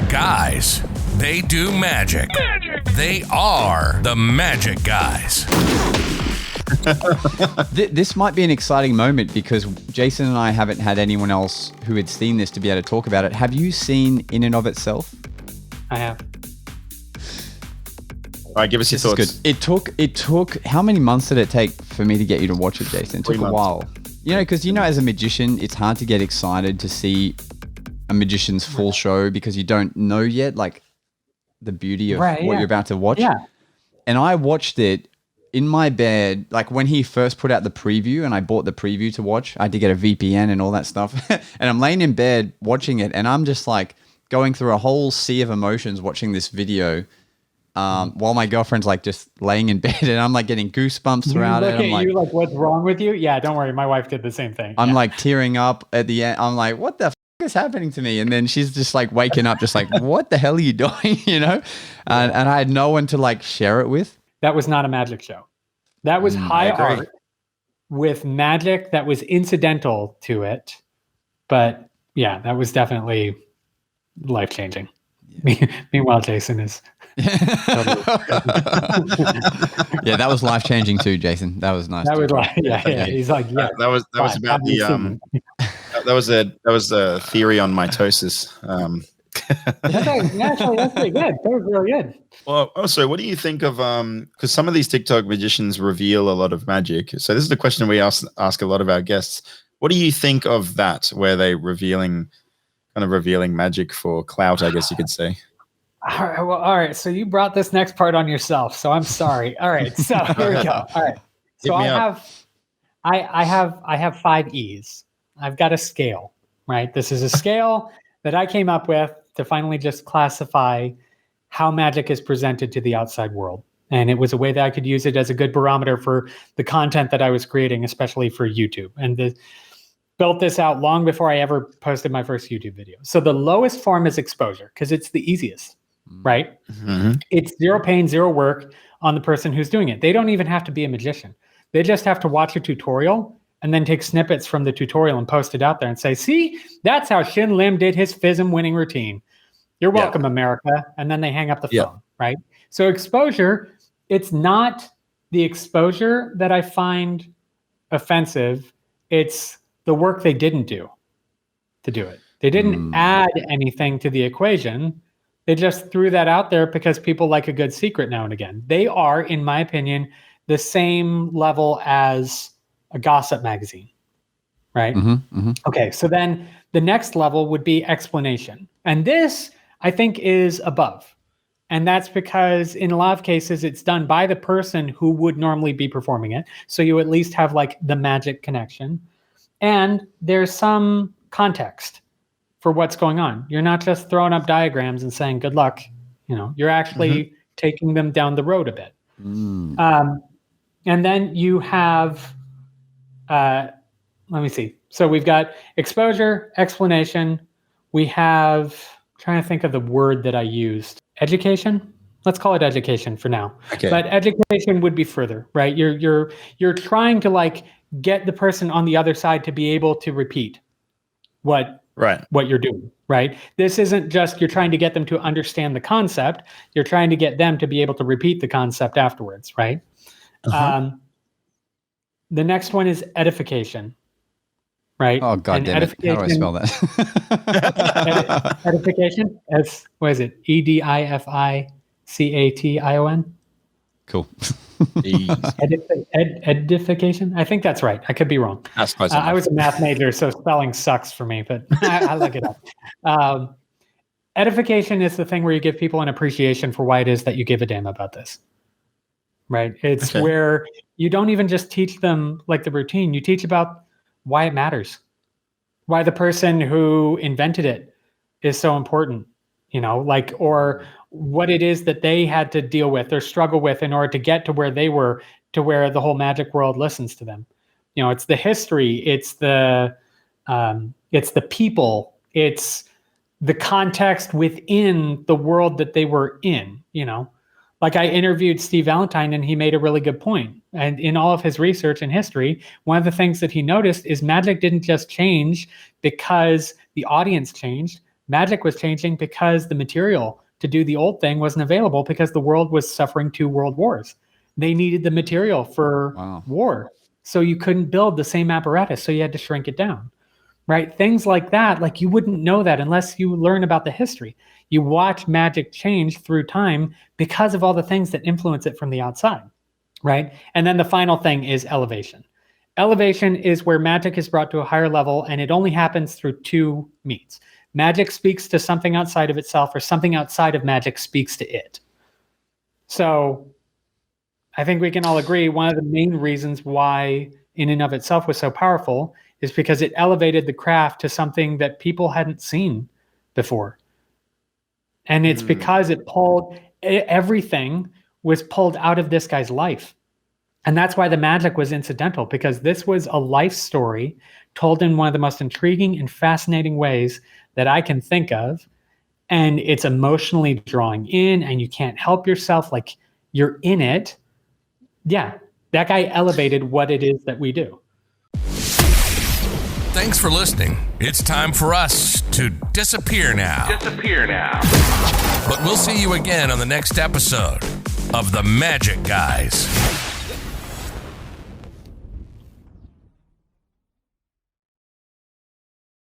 guys. They do magic. They are the magic guys. This might be an exciting moment because Jason and I haven't had anyone else who had seen this to be able to talk about it. Have you seen In and of Itself? I have. All right, give us your thoughts. Good. It took, how many months did it take for me to get you to watch it, Jason? It took a while. You know, because as a magician, it's hard to get excited to see a magician's full show because you don't know yet, like, the beauty of what you're about to watch. Yeah. And I watched it in my bed, like when he first put out the preview and I bought the preview to watch. I had to get a VPN and all that stuff. And I'm laying in bed watching it and I'm just like going through a whole sea of emotions watching this video. While my girlfriend's like just laying in bed and I'm like getting goosebumps throughout it. I'm like, you like, what's wrong with you? Yeah, don't worry. My wife did the same thing. I'm like tearing up at the end. I'm like, what the f is happening to me? And then she's just like waking up, just like, what the hell are you doing? And I had no one to like share it with. That was not a magic show. That was high art with magic that was incidental to it. But yeah, that was definitely life-changing. Yeah. Meanwhile, Jason is... Yeah, that was life-changing too, Jason. That was nice. That was like, yeah. He's like, yeah. That was about the that was a theory on mitosis. That's pretty good. That was really good. Well, also, what do you think of because some of these TikTok magicians reveal a lot of magic. So this is the question we ask a lot of our guests. What do you think of that, where they revealing magic for clout, I guess you could say? All right. So you brought this next part on yourself. So I'm sorry. All right. So here we go. All right. So I have 5 E's. I've got a scale, right? This is a scale that I came up with to finally just classify how magic is presented to the outside world. And it was a way that I could use it as a good barometer for the content that I was creating, especially for YouTube. And built this out long before I ever posted my first YouTube video. So the lowest form is exposure because it's the easiest, right? Mm-hmm. It's zero pain, zero work on the person who's doing it. They don't even have to be a magician. They just have to watch a tutorial and then take snippets from the tutorial and post it out there and say, see, that's how Shin Lim did his FISM winning routine. You're welcome, America. And then they hang up the phone, right? So exposure, it's not the exposure that I find offensive. It's the work they didn't do to do it. They didn't add anything to the equation. They just threw that out there because people like a good secret now and again. They are, in my opinion, the same level as a gossip magazine, right? Mm-hmm, mm-hmm. Okay, so then the next level would be explanation. And this, I think, is above. And that's because in a lot of cases, it's done by the person who would normally be performing it. So you at least have like the magic connection. And there's some context for what's going on. You're not just throwing up diagrams and saying, good luck. You're actually taking them down the road a bit. And then you have... let me see. So we've got exposure, explanation. We have, trying to think of the word that I used. Education? Let's call it education for now. Okay. But education would be further, right? You're trying to like get the person on the other side to be able to repeat what you're doing, right? This isn't just you're trying to get them to understand the concept. You're trying to get them to be able to repeat the concept afterwards, right? The next one is edification, right? Oh, God damn it. How do I spell that? Edification? What is it? Edification? Cool. Edification? I think that's right. I could be wrong. That's close enough. I was a math major, so spelling sucks for me, but I look it up. Edification is the thing where you give people an appreciation for why it is that you give a damn about this. Right. It's where you don't even just teach them like the routine. You teach about why it matters, why the person who invented it is so important, or what it is that they had to deal with or struggle with in order to get to where they were, to where the whole magic world listens to them. It's the history, it's the people, it's the context within the world that they were in, Like I interviewed Steve Valentine and he made a really good point. And in all of his research and history, one of the things that he noticed is magic didn't just change because the audience changed. Magic was changing because the material to do the old thing wasn't available because the world was suffering 2 world wars. They needed the material for war. So you couldn't build the same apparatus. So you had to shrink it down, right? Things like that, like you wouldn't know that unless you learn about the history. You watch magic change through time because of all the things that influence it from the outside, right? And then the final thing is elevation. Elevation is where magic is brought to a higher level, and it only happens through 2 means. Magic speaks to something outside of itself, or something outside of magic speaks to it. So I think we can all agree one of the main reasons why in and of itself was so powerful is because it elevated the craft to something that people hadn't seen before. And it's because it pulled, everything was pulled out of this guy's life. And that's why the magic was incidental, because this was a life story told in one of the most intriguing and fascinating ways that I can think of. And it's emotionally drawing in, and you can't help yourself. Like, you're in it. Yeah, that guy elevated what it is that we do. Thanks for listening. It's time for us to disappear now. But we'll see you again on the next episode of The Magic Guys.